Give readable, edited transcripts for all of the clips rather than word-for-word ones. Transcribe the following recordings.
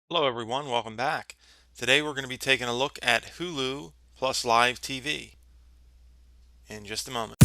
Hello everyone, welcome back. Today we're going to be taking a look at Hulu plus Live TV in just a moment.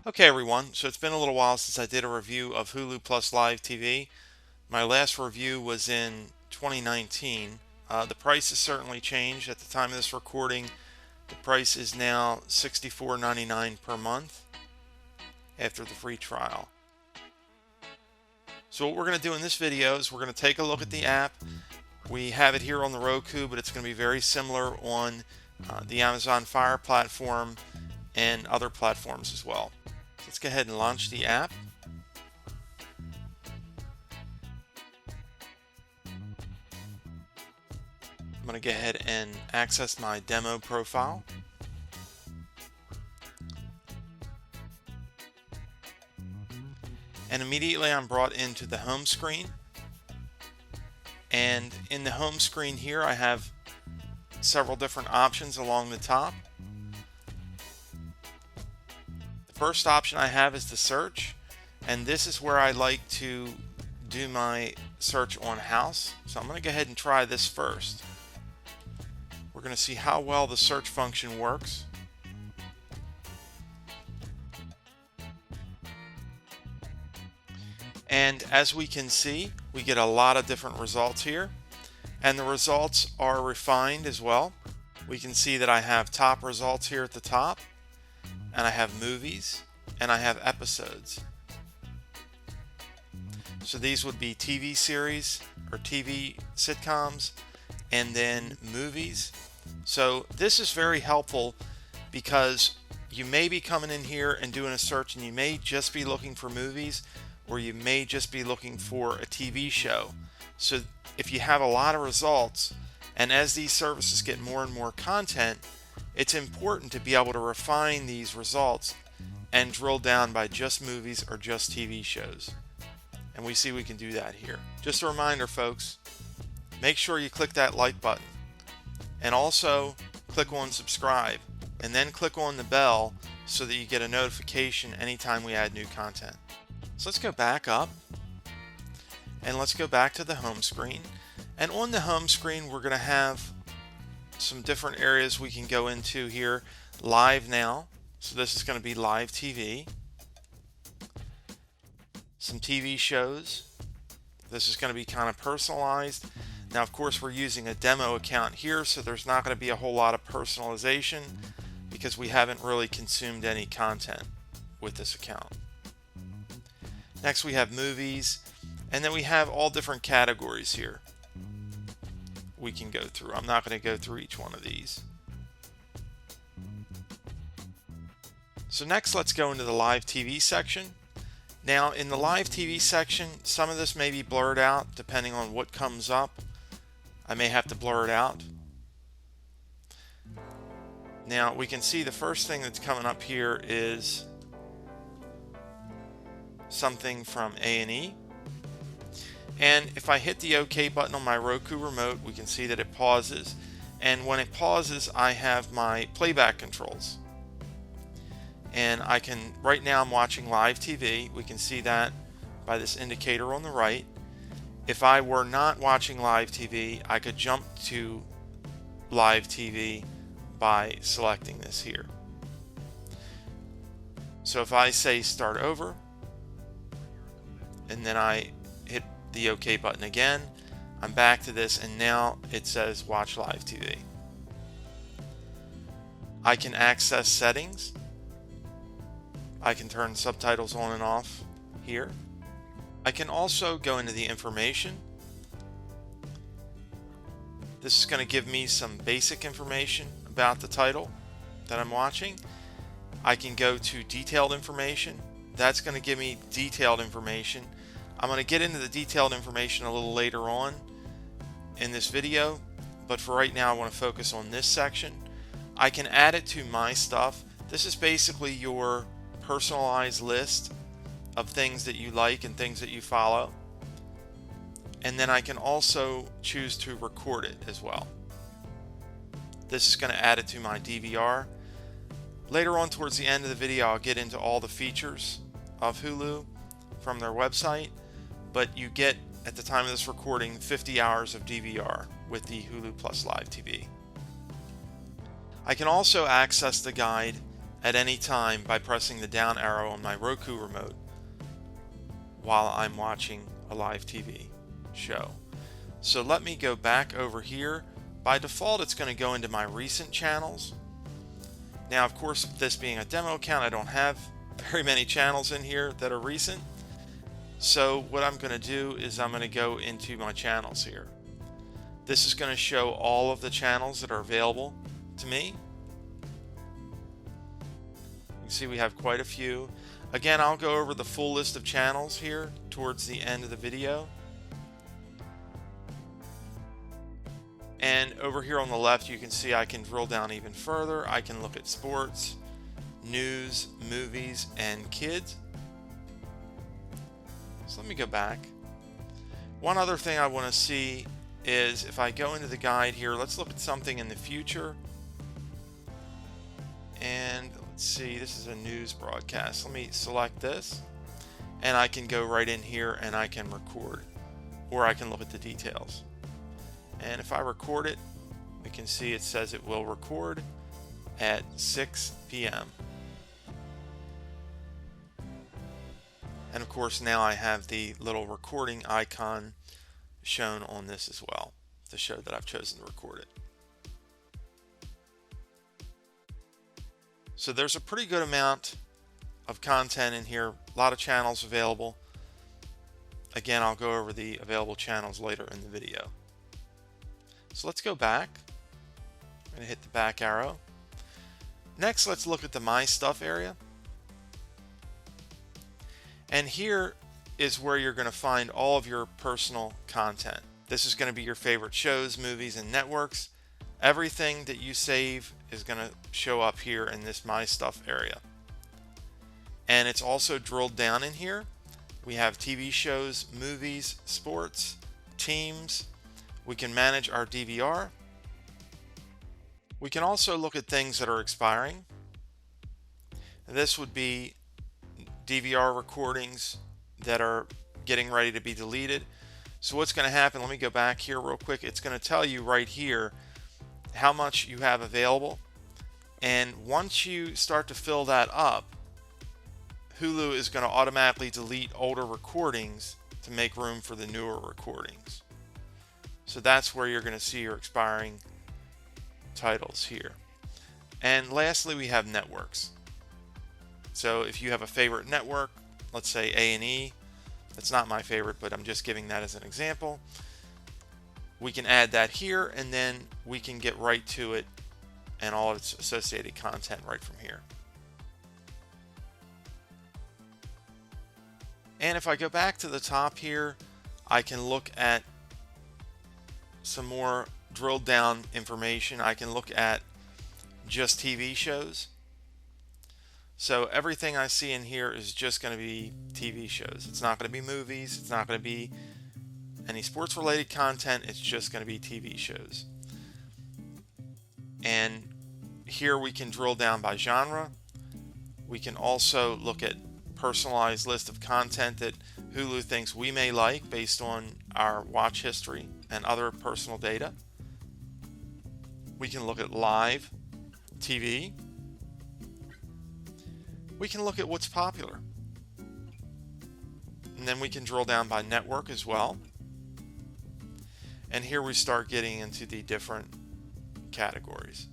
Okay everyone, so it's been a little while since I did a review of Hulu plus Live TV. My last review was in 2019. The price has certainly changed. At the time of this recording, the price is now $64.99 per month after the free trial. So what we're going to do in this video is we're going to take a look at the app. We have it here on the Roku, but it's going to be very similar on the Amazon Fire platform and other platforms as well. Let's go ahead and launch the app. I'm going to go ahead and access my demo profile. And immediately I'm brought into the home screen. And in the home screen here, I have several different options along the top. The first option I have is the search, and this is where I like to do my search on house. So I'm going to go ahead and try this first. We're going to see how well the search function works. And as we can see, we get a lot of different results here, and the results are refined as well. We can see that I have top results here at the top, and I have movies, and I have episodes. So these would be TV series or TV sitcoms, and then movies. So this is very helpful because you may be coming in here and doing a search, and you may just be looking for movies, or you may just be looking for a TV show. So if you have a lot of results, and as these services get more and more content, it's important to be able to refine these results and drill down by just movies or just TV shows. And we see we can do that here. Just a reminder, folks, make sure you click that like button, and also click on subscribe, and then click on the bell so that you get a notification anytime we add new content. So let's go back up, and let's go back to the home screen. And on the home screen, we're going to have some different areas we can go into here. Live now, so this is going to be live TV. Some TV shows. This is going to be kind of personalized. Now, of course, we're using a demo account here, so there's not going to be a whole lot of personalization because we haven't really consumed any content with this account. Next, we have movies, and then we have all different categories here we can go through. I'm not going to go through each one of these. So next, let's go into the live TV section. Now, in the live TV section, some of this may be blurred out depending on what comes up. I may have to blur it out. Now, we can see the first thing that's coming up here is something from A&E. And if I hit the OK button on my Roku remote, we can see that it pauses. And when it pauses, I have my playback controls. And I can, right now I'm watching live TV. We can see that by this indicator on the right. If I were not watching live TV, I could jump to live TV by selecting this here. So if I say start over, and then I hit the OK button again, I'm back to this, and now it says watch live TV. I can access settings. I can turn subtitles on and off here. I can also go into the information. This is going to give me some basic information about the title that I'm watching. I can go to detailed information. That's going to give me detailed information. I'm going to get into the detailed information a little later on in this video, but for right now I want to focus on this section. I can add it to my stuff. This is basically your personalized list of things that you like and things that you follow. And then I can also choose to record it as well. This is going to add it to my DVR. Later on towards the end of the video, I'll get into all the features of Hulu from their website, but you get, at the time of this recording, 50 hours of DVR with the Hulu Plus Live TV. I can also access the guide at any time by pressing the down arrow on my Roku remote while I'm watching a live TV show. So let me go back over here. By default, it's going to go into my recent channels. Now, of course, this being a demo account, I don't have very many channels in here that are recent. So what I'm going to do is I'm going to go into my channels here. This is going to show all of the channels that are available to me. You can see we have quite a few. Again, I'll go over the full list of channels here towards the end of the video. And over here on the left, you can see I can drill down even further. I can look at sports, news, movies, and kids. So let me go back. One other thing I want to see is if I go into the guide here, let's look at something in the future. And let's see, this is a news broadcast. Let me select this, and I can go right in here and I can record, or I can look at the details. And if I record it, we can see it says it will record at 6 p.m. And of course, now I have the little recording icon shown on this as well to show that I've chosen to record it. So there's a pretty good amount of content in here, a lot of channels available. Again, I'll go over the available channels later in the video. So let's go back. I'm going to hit the back arrow. Next, let's look at the My Stuff area. And here is where you're going to find all of your personal content. This is going to be your favorite shows, movies, and networks. Everything that you save is going to show up here in this My Stuff area. And it's also drilled down in here. We have TV shows, movies, sports, teams. We can manage our DVR. We can also look at things that are expiring. This would be DVR recordings that are getting ready to be deleted. So what's going to happen, let me go back here real quick. It's going to tell you right here how much you have available. And once you start to fill that up, Hulu is going to automatically delete older recordings to make room for the newer recordings. So that's where you're going to see your expiring titles here. And lastly, we have networks. So if you have a favorite network, let's say A&E, that's not my favorite, but I'm just giving that as an example. We can add that here, and then we can get right to it and all of its associated content right from here. And if I go back to the top here, I can look at some more drilled down information. I can look at just TV shows. So everything I see in here is just going to be TV shows. It's not going to be movies. It's not going to be any sports related content. It's just going to be TV shows. And here we can drill down by genre. We can also look at personalized list of content that Hulu thinks we may like based on our watch history and other personal data. We can look at live TV. We can look at what's popular. And then we can drill down by network as well. And here we start getting into the different categories.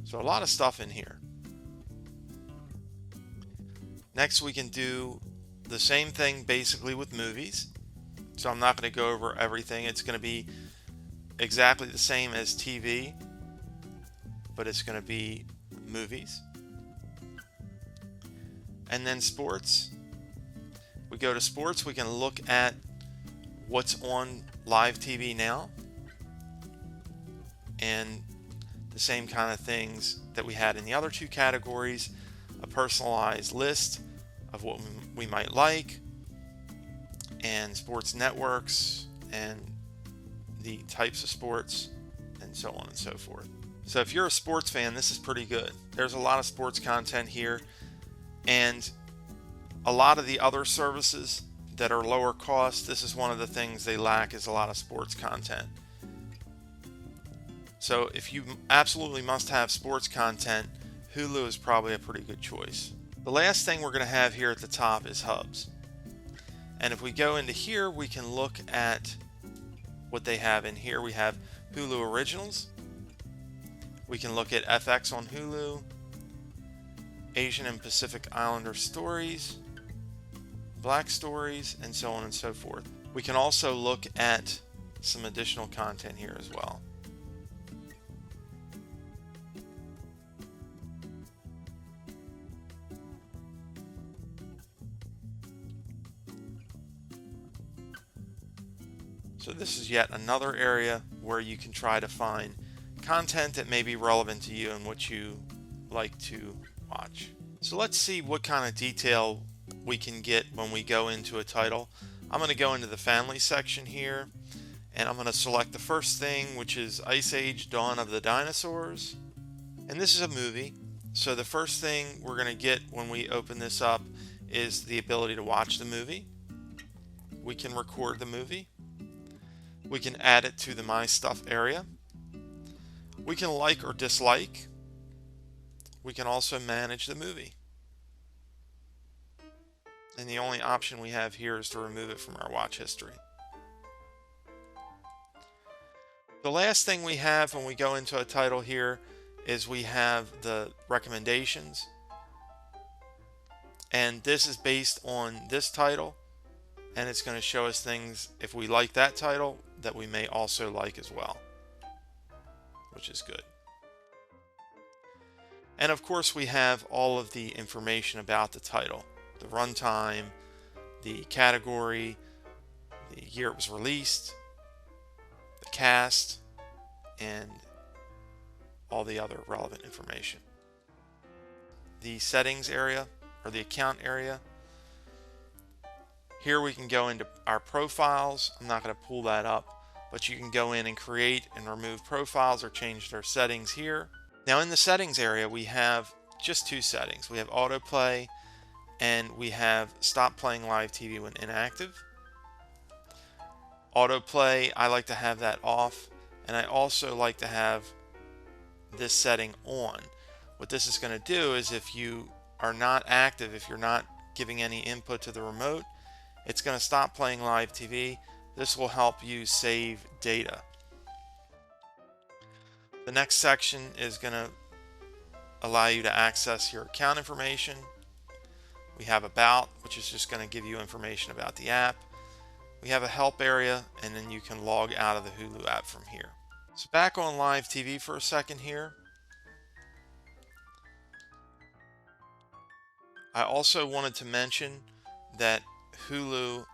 So a lot of stuff in here. Next, we can do the same thing basically with movies. So I'm not going to go over everything. It's going to be exactly the same as TV, but it's going to be movies. And then sports. We go to sports, we can look at what's on live TV now. And the same kind of things that we had in the other two categories, a personalized list of what we might like, and sports networks, and the types of sports, and so on and so forth. So if you're a sports fan, this is pretty good. There's a lot of sports content here, and a lot of the other services that are lower cost, this is one of the things they lack, is a lot of sports content. So if you absolutely must have sports content, Hulu is probably a pretty good choice. The last thing we're going to have here at the top is hubs. And if we go into here, we can look at what they have in here. We have Hulu Originals. We can look at FX on Hulu, Asian and Pacific Islander stories, Black stories, and so on and so forth. We can also look at some additional content here as well. So this is yet another area where you can try to find content that may be relevant to you and what you like to watch. So let's see what kind of detail we can get when we go into a title. I'm going to go into the family section here, and I'm going to select the first thing, which is Ice Age: Dawn of the Dinosaurs. And this is a movie. So the first thing we're going to get when we open this up is the ability to watch the movie. We can record the movie. We can add it to the My Stuff area. We can like or dislike. We can also manage the movie. And the only option we have here is to remove it from our watch history. The last thing we have when we go into a title here is we have the recommendations. And this is based on this title. And it's going to show us things, if we like that title, that we may also like as well, which is good. And of course we have all of the information about the title, the runtime, the category, the year it was released, the cast, and all the other relevant information. The settings area, or the account area, here we can go into our profiles. I'm not going to pull that up, but you can go in and create and remove profiles or change their settings here. Now in the settings area, we have just two settings. We have autoplay and we have stop playing live TV when inactive. Autoplay, I like to have that off, and I also like to have this setting on. What this is going to do is if you are not active, if you're not giving any input to the remote, it's going to stop playing live TV. This will help you save data. The next section is going to allow you to access your account information. We have About, which is just going to give you information about the app. We have a help area, and then you can log out of the Hulu app from here. So back on live TV for a second here. I also wanted to mention that Hulu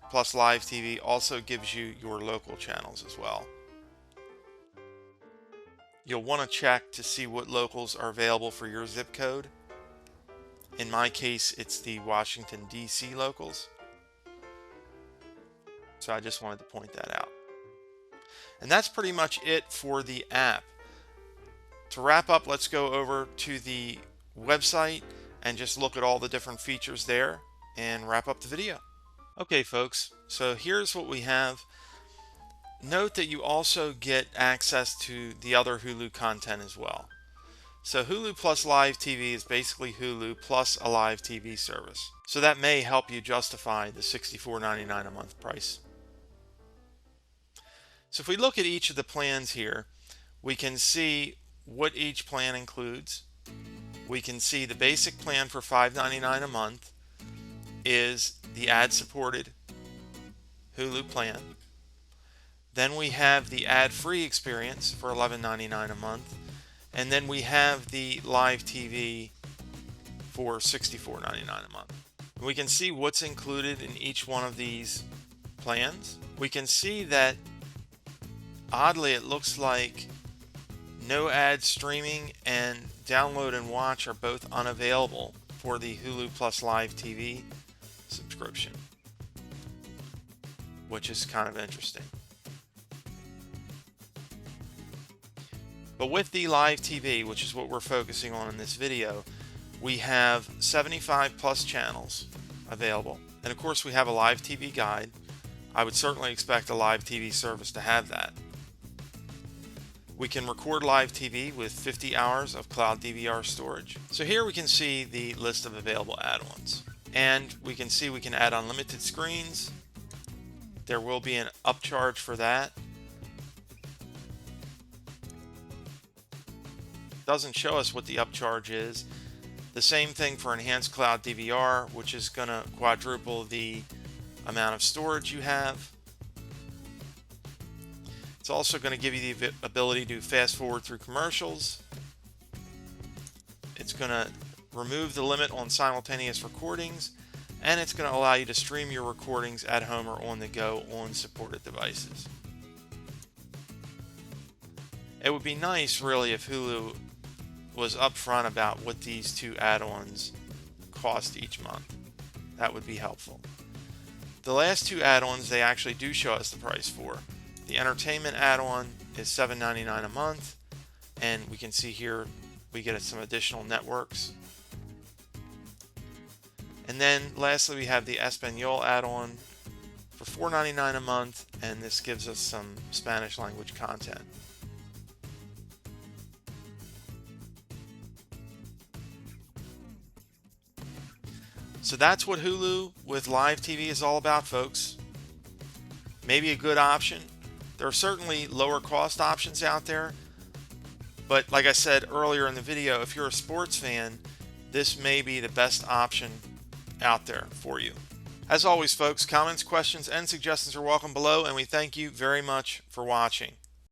plus Live TV also gives you your local channels as well. You'll want to check to see what locals are available for your zip code. In my case, it's the Washington, D.C. locals. So I just wanted to point that out. And that's pretty much it for the app. To wrap up, let's go over to the website and just look at all the different features there and wrap up the video. Okay folks, so here's what we have. Note that you also get access to the other Hulu content as well. So Hulu plus Live TV is basically Hulu plus a live TV service. So that may help you justify the $64.99 a month price. So if we look at each of the plans here, we can see what each plan includes. We can see the basic plan for $5.99 a month is the ad-supported Hulu plan. Then we have the ad-free experience for $11.99 a month. And then we have the live TV for $64.99 a month. We can see what's included in each one of these plans. We can see that, oddly, it looks like no ad streaming and download and watch are both unavailable for the Hulu plus Live TV subscription, which is kind of interesting. But with the Live TV, which is what we're focusing on in this video, we have 75 plus channels. available. And of course, we have a live TV guide. I would certainly expect a live TV service to have that. We can record live TV with 50 hours of cloud DVR storage. So here we can see the list of available add-ons. And we can see we can add unlimited screens. There will be an upcharge for that. Doesn't show us what the upcharge is. The same thing for enhanced cloud DVR, which is going to quadruple the amount of storage you have. It's also going to give you the ability to fast forward through commercials. It's going to remove the limit on simultaneous recordings, and it's going to allow you to stream your recordings at home or on the go on supported devices. It would be nice, really, if Hulu was upfront about what these two add-ons cost each month. That would be helpful. The last two add-ons, they actually do show us the price for. The entertainment add-on is $7.99 a month, and we can see here we get some additional networks. And then lastly, we have the Espanol add-on for $4.99 a month, and this gives us some Spanish language content. So that's what Hulu with live TV is all about, folks. Maybe a good option. There are certainly lower cost options out there, but like I said earlier in the video, if you're a sports fan, this may be the best option out there for you. As always, folks, comments, questions, and suggestions are welcome below, and we thank you very much for watching.